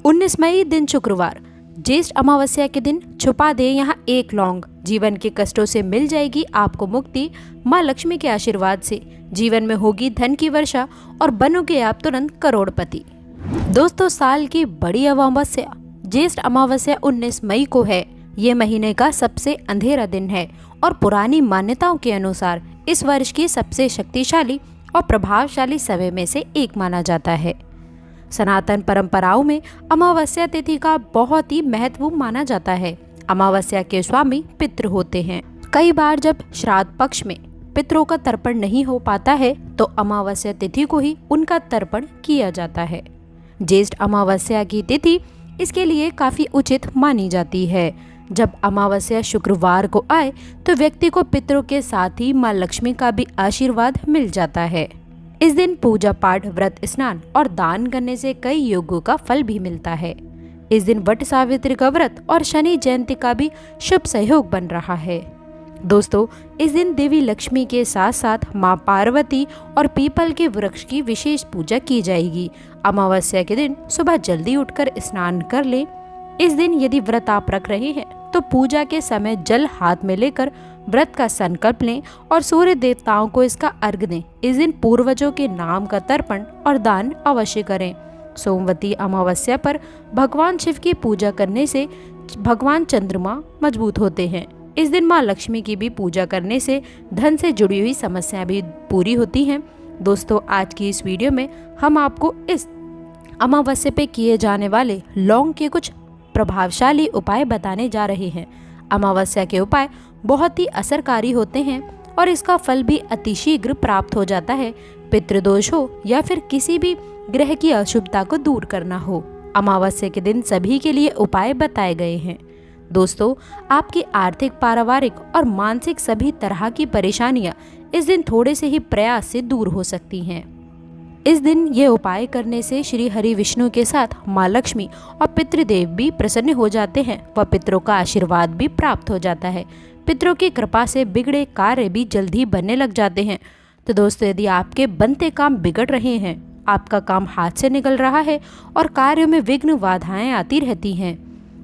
19 मई दिन शुक्रवार, ज्येष्ठ अमावस्या के दिन छुपा दे यहाँ एक लौंग, जीवन के कष्टों से मिल जाएगी आपको मुक्ति। माँ लक्ष्मी के आशीर्वाद से जीवन में होगी धन की वर्षा और बनोगे आप तुरंत करोड़पति। दोस्तों, साल की बड़ी अमावस्या ज्येष्ठ अमावस्या 19 मई को है। ये महीने का सबसे अंधेरा दिन है और पुरानी मान्यताओं के अनुसार इस वर्ष की सबसे शक्तिशाली और प्रभावशाली समय में से एक माना जाता है। सनातन परंपराओं में अमावस्या तिथि का बहुत ही महत्व माना जाता है। अमावस्या के स्वामी पितृ होते हैं। कई बार जब श्राद्ध पक्ष में पितरों का तर्पण नहीं हो पाता है तो अमावस्या तिथि को ही उनका तर्पण किया जाता है। ज्येष्ठ अमावस्या की तिथि इसके लिए काफी उचित मानी जाती है। जब अमावस्या शुक्रवार को आए तो व्यक्ति को पितरों के साथ ही माँ लक्ष्मी का भी आशीर्वाद मिल जाता है। इस दिन पूजा पाठ, व्रत, स्नान और दान करने से कई योगों का फल भी मिलता है। इस दिन वट सावित्री का व्रत और शनि जयंती का भी शुभ सहयोग बन रहा है। दोस्तों, इस दिन देवी लक्ष्मी के साथ साथ माँ पार्वती और पीपल के वृक्ष की विशेष पूजा की जाएगी। अमावस्या के दिन सुबह जल्दी उठकर स्नान कर लें। इस दिन यदि व्रत आप रख रहे हैं तो पूजा के समय जल हाथ में लेकर व्रत का संकल्प लें और सूर्य देवताओं को इसका अर्घ दें। इस दिन पूर्वजों के नाम का तर्पण और दान अवश्य करें। सोमवती अमावस्या पर भगवान शिव की पूजा करने से भगवान चंद्रमा मजबूत होते हैं। इस दिन माँ लक्ष्मी की भी पूजा करने से धन से जुड़ी हुई समस्याएं भी पूरी होती हैं। दोस्तों, आज की इस वीडियो में हम आपको इस अमावस्या पे किए जाने वाले लौंग के कुछ प्रभावशाली उपाय बताने जा रहे हैं। अमावस्या के उपाय बहुत ही असरकारी होते हैं और इसका फल भी अतिशीघ्र प्राप्त हो जाता है। पितृदोष हो या फिर किसी भी ग्रह की अशुभता को दूर करना हो, अमावस्या के दिन सभी के लिए उपाय बताए गए हैं। दोस्तों, आपकी आर्थिक, पारिवारिक और मानसिक सभी तरह की परेशानियां इस दिन थोड़े से ही प्रयास से दूर हो सकती हैं। इस दिन ये उपाय करने से श्री हरि विष्णु के साथ माँ लक्ष्मी और पितृदेव भी प्रसन्न हो जाते हैं व पितरों का आशीर्वाद भी प्राप्त हो जाता है। पितरों की कृपा से बिगड़े कार्य भी जल्दी बनने लग जाते हैं। तो दोस्तों, यदि आपके बनते काम बिगड़ रहे हैं, आपका काम हाथ से निकल रहा है और कार्यों में विघ्न बाधाएं आती रहती हैं,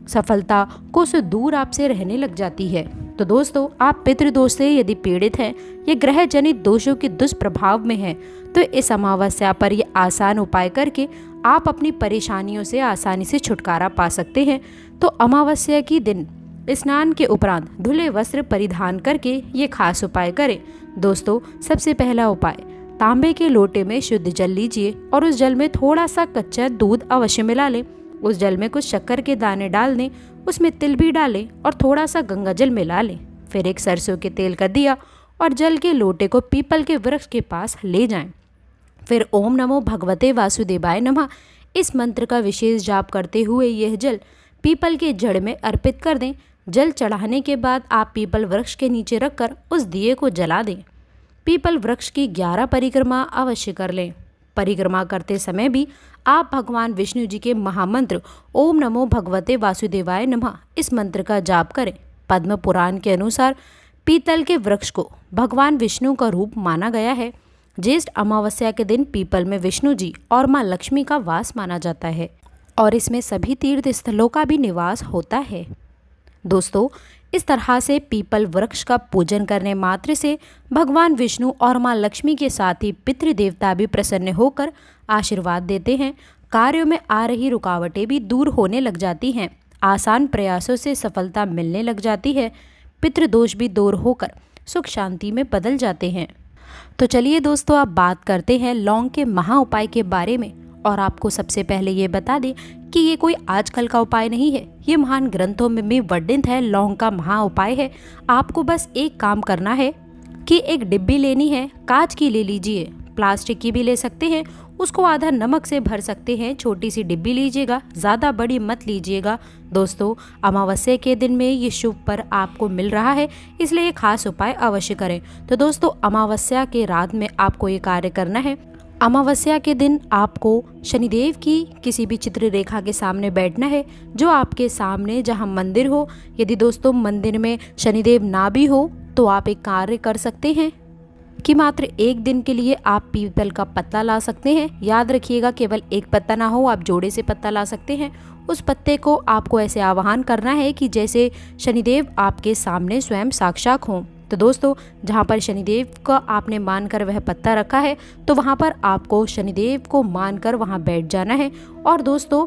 सफलता कुछ दूर आपसे रहने लग जाती है, तो दोस्तों, आप पितृदोष से यदि पीड़ित हैं या ग्रह जनित दोषों के दुष्प्रभाव में हैं, तो इस अमावस्या पर ये आसान उपाय करके आप अपनी परेशानियों से आसानी से छुटकारा पा सकते हैं। तो अमावस्या की दिन स्नान के उपरांत धुले वस्त्र परिधान करके ये खास उपाय करें। दोस्तों, सबसे पहला उपाय, तांबे के लोटे में शुद्ध जल लीजिए और उस जल में थोड़ा सा कच्चा दूध अवश्य मिला लें। उस जल में कुछ शक्कर के दाने डाल दें, उसमें तिल भी डालें और थोड़ा सा गंगा जल मिला लें। फिर एक सरसों के तेल का दिया और जल के लोटे को पीपल के वृक्ष के पास ले जाएं। फिर ओम नमो भगवते वासुदेवाय नमः इस मंत्र का विशेष जाप करते हुए यह जल पीपल के जड़ में अर्पित कर दें। जल चढ़ाने के बाद आप पीपल वृक्ष के नीचे रखकर उस दिए को जला दें। पीपल वृक्ष की 11 परिक्रमा अवश्य कर लें। परिक्रमा करते समय भी आप भगवान विष्णु जी के महामंत्र ओम नमो भगवते वासुदेवाय नमः इस मंत्र का जाप करें। पद्म पुराण के अनुसार पीतल के वृक्ष को भगवान विष्णु का रूप माना गया है। ज्येष्ठ अमावस्या के दिन पीपल में विष्णु जी और माँ लक्ष्मी का वास माना जाता है और इसमें सभी तीर्थ स्थलों का भी निवास होता है। दोस्तों, इस तरह से पीपल वृक्ष का पूजन करने मात्र से भगवान विष्णु और माँ लक्ष्मी के साथ ही पितृदेवता भी प्रसन्न होकर आशीर्वाद देते हैं। कार्यों में आ रही रुकावटें भी दूर होने लग जाती हैं। आसान प्रयासों से सफलता मिलने लग जाती है। पितृदोष भी दूर होकर सुख शांति में बदल जाते हैं। तो चलिए दोस्तों, अब बात करते हैं लौंग के महा उपाय के बारे में। और आपको सबसे पहले ये बता दें कि ये कोई आजकल का उपाय नहीं है, ये महान ग्रंथों में भी वर्णित है। लौंग का महा उपाय है। आपको बस एक काम करना है कि एक डिब्बी लेनी है, कांच की ले लीजिए, प्लास्टिक की भी ले सकते हैं, उसको आधा नमक से भर सकते हैं। छोटी सी डिब्बी लीजिएगा, ज़्यादा बड़ी मत लीजिएगा। दोस्तों, अमावस्या के दिन में ये शुभ पर आपको मिल रहा है, इसलिए ये खास उपाय अवश्य करें। तो दोस्तों, अमावस्या के रात में आपको ये कार्य करना है। अमावस्या के दिन आपको शनिदेव की किसी भी चित्र रेखा के सामने बैठना है, जो आपके सामने जहां मंदिर हो। यदि दोस्तों मंदिर में शनिदेव ना भी हो तो आप एक कार्य कर सकते हैं। कि मात्र एक दिन के लिए आप पीपल का पत्ता ला सकते हैं। याद रखिएगा, केवल एक पत्ता ना हो, आप जोड़े से पत्ता ला सकते हैं। उस पत्ते को आपको ऐसे आवाहन करना है कि जैसे शनिदेव आपके सामने स्वयं साक्षात हों। तो दोस्तों, जहाँ पर शनिदेव का आपने मानकर वह पत्ता रखा है, तो वहाँ पर आपको शनिदेव को मानकर वहाँ बैठ जाना है। और दोस्तों,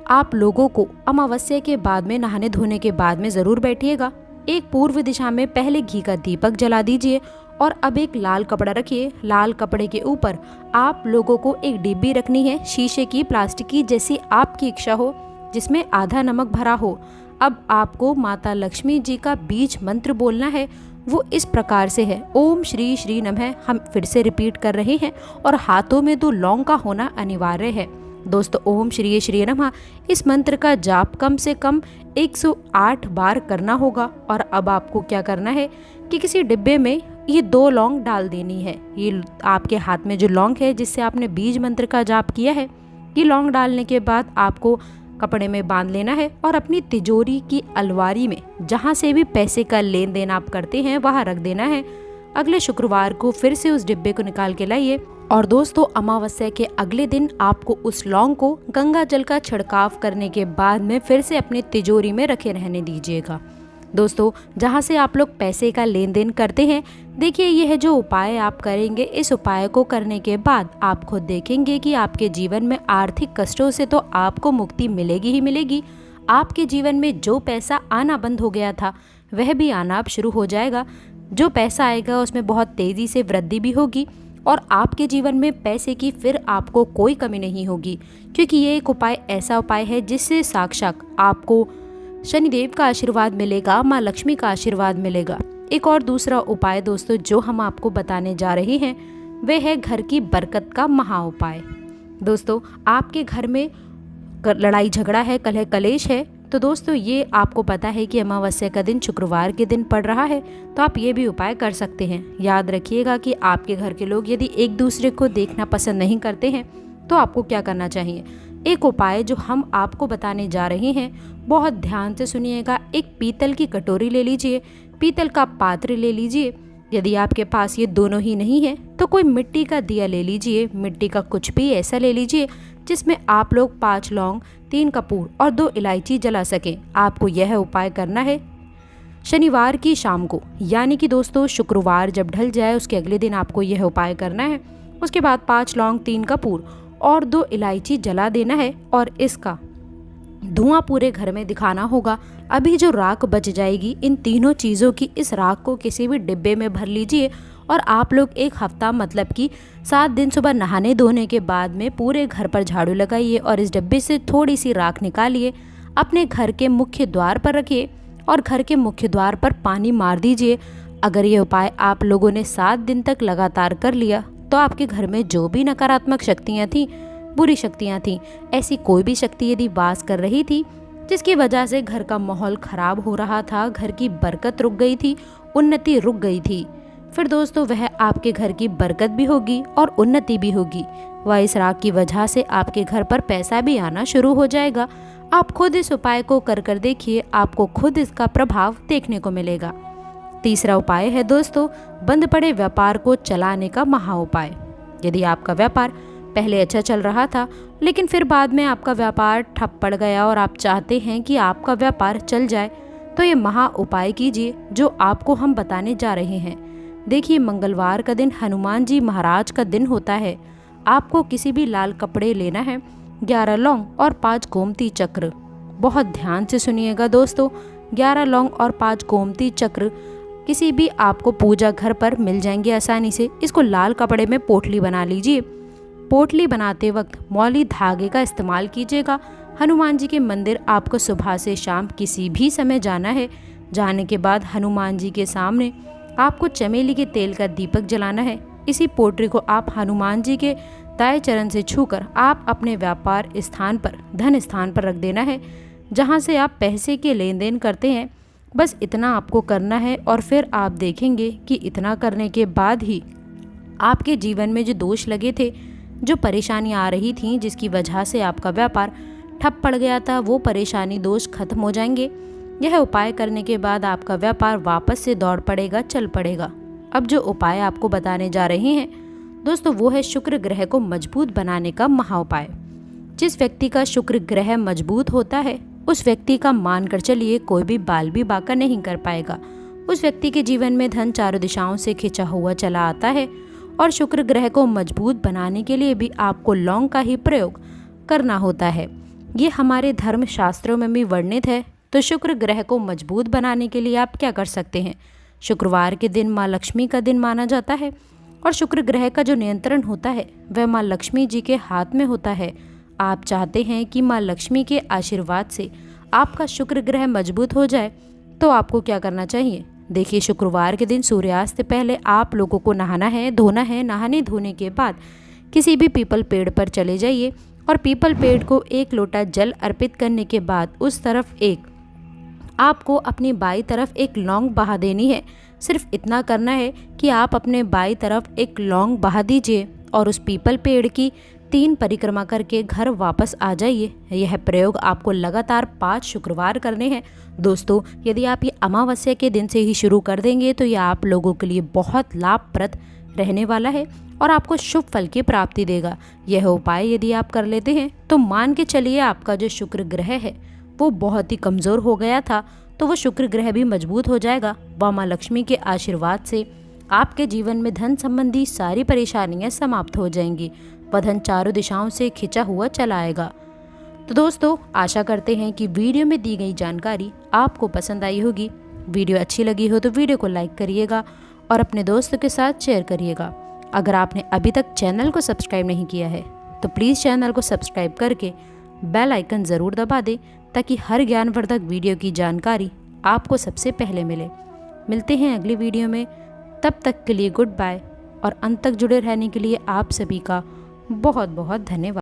आप लोगों को अमावस्या के बाद में, नहाने धोने के बाद में ज़रूर बैठिएगा। एक पूर्व दिशा में पहले घी का दीपक जला दीजिए और अब एक लाल कपड़ा रखिए। लाल कपड़े के ऊपर आप लोगों को एक डिब्बी रखनी है, शीशे की, प्लास्टिक की, जैसी आपकी इच्छा हो, जिसमें आधा नमक भरा हो। अब आपको माता लक्ष्मी जी का बीज मंत्र बोलना है। वो इस प्रकार से है, ओम श्री श्री नमः। हम फिर से रिपीट कर रहे हैं और हाथों में 2 लौंग का होना अनिवार्य है। दोस्तों, ओम श्री श्री नमः इस मंत्र का जाप कम से कम 108 बार करना होगा। और अब आपको क्या करना है कि किसी डिब्बे में ये 2 लौंग डाल देनी है। ये आपके हाथ में जो लौंग है जिससे आपने बीज मंत्र का जाप किया है, ये लौंग डालने के बाद आपको कपड़े में बांध लेना है और अपनी तिजोरी की अलमारी में, जहाँ से भी पैसे का लेन देन आप करते हैं, वहाँ रख देना है। अगले शुक्रवार को फिर से उस डिब्बे को निकाल के लाइए। और दोस्तों, अमावस्या के अगले दिन आपको उस लौंग को गंगा जल का छिड़काव करने के बाद में फिर से अपनी तिजोरी में रखे रहने दीजिएगा। दोस्तों, जहाँ से आप लोग पैसे का लेन देन करते हैं, देखिए यह जो उपाय आप करेंगे, इस उपाय को करने के बाद आप खुद देखेंगे कि आपके जीवन में आर्थिक कष्टों से तो आपको मुक्ति मिलेगी ही मिलेगी। आपके जीवन में जो पैसा आना बंद हो गया था, वह भी आना अब शुरू हो जाएगा। जो पैसा आएगा उसमें बहुत तेज़ी से वृद्धि भी होगी और आपके जीवन में पैसे की फिर आपको कोई कमी नहीं होगी, क्योंकि ये एक उपाय ऐसा उपाय है जिससे साक्षात आपको शनिदेव का आशीर्वाद मिलेगा, माँ लक्ष्मी का आशीर्वाद मिलेगा। एक और दूसरा उपाय दोस्तों जो हम आपको बताने जा रहे हैं, वह है घर की बरकत का महा उपाय। दोस्तों, आपके घर में लड़ाई झगड़ा है, कलह कलेश है, तो दोस्तों ये आपको पता है कि अमावस्या का दिन शुक्रवार के दिन पड़ रहा है, तो आप ये भी उपाय कर सकते हैं। याद रखिएगा कि आपके घर के लोग यदि एक दूसरे को देखना पसंद नहीं करते हैं, तो आपको क्या करना चाहिए। एक उपाय जो हम आपको बताने जा रहे हैं, बहुत ध्यान से सुनिएगा। एक पीतल की कटोरी ले लीजिए, पीतल का पात्र ले लीजिए। यदि आपके पास ये दोनों ही नहीं है तो कोई मिट्टी का दिया ले लीजिए, मिट्टी का कुछ भी ऐसा ले लीजिए जिसमें आप लोग 5 लौंग, 3 कपूर और 2 इलायची जला सकें। आपको यह उपाय करना है शनिवार की शाम को, यानी कि दोस्तों शुक्रवार जब ढल जाए उसके अगले दिन आपको यह उपाय करना है। उसके बाद 5 लौंग, 3 कपूर और 2 इलायची जला देना है और इसका धुआं पूरे घर में दिखाना होगा। अभी जो राख बच जाएगी, इन तीनों चीज़ों की, इस राख को किसी भी डिब्बे में भर लीजिए और आप लोग 1 हफ्ता, मतलब कि 7 दिन सुबह नहाने धोने के बाद में पूरे घर पर झाड़ू लगाइए और इस डिब्बे से थोड़ी सी राख निकालिए, अपने घर के मुख्य द्वार पर रखिए और घर के मुख्य द्वार पर पानी मार दीजिए। अगर ये उपाय आप लोगों ने 7 दिन तक लगातार कर लिया, तो आपके घर में जो भी नकारात्मक शक्तियाँ थीं, बुरी शक्तियाँ थीं, ऐसी कोई भी शक्ति यदि वास कर रही थी जिसकी वजह से घर का माहौल खराब हो रहा था, घर की बरकत रुक गई थी, उन्नति रुक गई थी, फिर दोस्तों वह आपके घर की बरकत भी होगी और उन्नति भी होगी। वह इस राख की वजह से आपके घर पर पैसा भी आना शुरू हो जाएगा। आप खुद इस उपाय को कर देखिए, आपको खुद इसका प्रभाव देखने को मिलेगा। तीसरा उपाय है दोस्तों, बंद पड़े व्यापार को चलाने का महा उपाय। यदि आपका व्यापार पहले अच्छा चल रहा था लेकिन फिर बाद में आपका व्यापार ठप पड़ गया और आप चाहते हैं कि आपका व्यापार चल जाए, तो ये महा उपाय कीजिए जो आपको हम बताने जा रहे हैं। देखिए, मंगलवार का दिन हनुमान जी महाराज का दिन होता है। आपको किसी भी लाल कपड़े लेना है, 11 लौंग और 5 गोमती चक्र। बहुत ध्यान से सुनिएगा दोस्तों, 11 लौंग और 5 गोमती चक्र किसी भी आपको पूजा घर पर मिल जाएंगे आसानी से। इसको लाल कपड़े में पोटली बना लीजिए। पोटली बनाते वक्त मौली धागे का इस्तेमाल कीजिएगा। हनुमान जी के मंदिर आपको सुबह से शाम किसी भी समय जाना है। जाने के बाद हनुमान जी के सामने आपको चमेली के तेल का दीपक जलाना है। इसी पोटली को आप हनुमान जी के दाएं चरण से छूकर आप अपने व्यापार स्थान पर, धन स्थान पर रख देना है, जहां से आप पैसे के लेन देन करते हैं। बस इतना आपको करना है और फिर आप देखेंगे कि इतना करने के बाद ही आपके जीवन में जो दोष लगे थे, जो परेशानियां आ रही थीं, जिसकी वजह से आपका व्यापार ठप पड़ गया था, वो परेशानी दोष खत्म हो जाएंगे। यह उपाय करने के बाद आपका व्यापार वापस से दौड़ पड़ेगा, चल पड़ेगा। अब जो उपाय आपको बताने जा रहे हैं दोस्तों, वो है शुक्र ग्रह को मजबूत बनाने का महाउपाय। जिस व्यक्ति का शुक्र ग्रह मजबूत होता है उस व्यक्ति का मानकर चलिए कोई भी बाल भी बांका नहीं कर पाएगा। उस व्यक्ति के जीवन में धन चारों दिशाओं से खिंचा हुआ चला आता है। और शुक्र ग्रह को मजबूत बनाने के लिए भी आपको लौंग का ही प्रयोग करना होता है। ये हमारे धर्म शास्त्रों में भी वर्णित है। तो शुक्र ग्रह को मजबूत बनाने के लिए आप क्या कर सकते हैं? शुक्रवार के दिन माँ लक्ष्मी का दिन माना जाता है और शुक्र ग्रह का जो नियंत्रण होता है वह माँ लक्ष्मी जी के हाथ में होता है। आप चाहते हैं कि माँ लक्ष्मी के आशीर्वाद से आपका शुक्र ग्रह मजबूत हो जाए तो आपको क्या करना चाहिए? देखिए, शुक्रवार के दिन सूर्यास्त से पहले आप लोगों को नहाना है, धोना है। नहाने धोने के बाद किसी भी पीपल पेड़ पर चले जाइए और पीपल पेड़ को 1 लोटा जल अर्पित करने के बाद उस तरफ आपको अपनी बाई तरफ एक लौंग बहा देनी है। सिर्फ इतना करना है कि आप अपने बाई तरफ एक लौंग बहा दीजिए और उस पीपल पेड़ की 3 परिक्रमा करके घर वापस आ जाइए। यह प्रयोग आपको लगातार 5 शुक्रवार करने हैं। दोस्तों, यदि आप ये अमावस्या के दिन से ही शुरू कर देंगे तो यह आप लोगों के लिए बहुत लाभप्रद रहने वाला है और आपको शुभ फल की प्राप्ति देगा। यह उपाय यदि आप कर लेते हैं तो मान के चलिए आपका जो शुक्र ग्रह है वो बहुत ही कमज़ोर हो गया था तो वो शुक्र ग्रह भी मजबूत हो जाएगा। व माँ लक्ष्मी के आशीर्वाद से आपके जीवन में धन संबंधी सारी परेशानियां समाप्त हो जाएंगी व धन चारों दिशाओं से खिंचा हुआ चला आएगा। तो दोस्तों, आशा करते हैं कि वीडियो में दी गई जानकारी आपको पसंद आई होगी। वीडियो अच्छी लगी हो तो वीडियो को लाइक करिएगा और अपने दोस्तों के साथ शेयर करिएगा। अगर आपने अभी तक चैनल को सब्सक्राइब नहीं किया है तो प्लीज़ चैनल को सब्सक्राइब करके बेल आइकन ज़रूर दबा दें ताकि हर ज्ञानवर्धक वीडियो की जानकारी आपको सबसे पहले मिले। मिलते हैं अगली वीडियो में, तब तक के लिए गुड बाय और अंत तक जुड़े रहने के लिए आप सभी का बहुत बहुत धन्यवाद।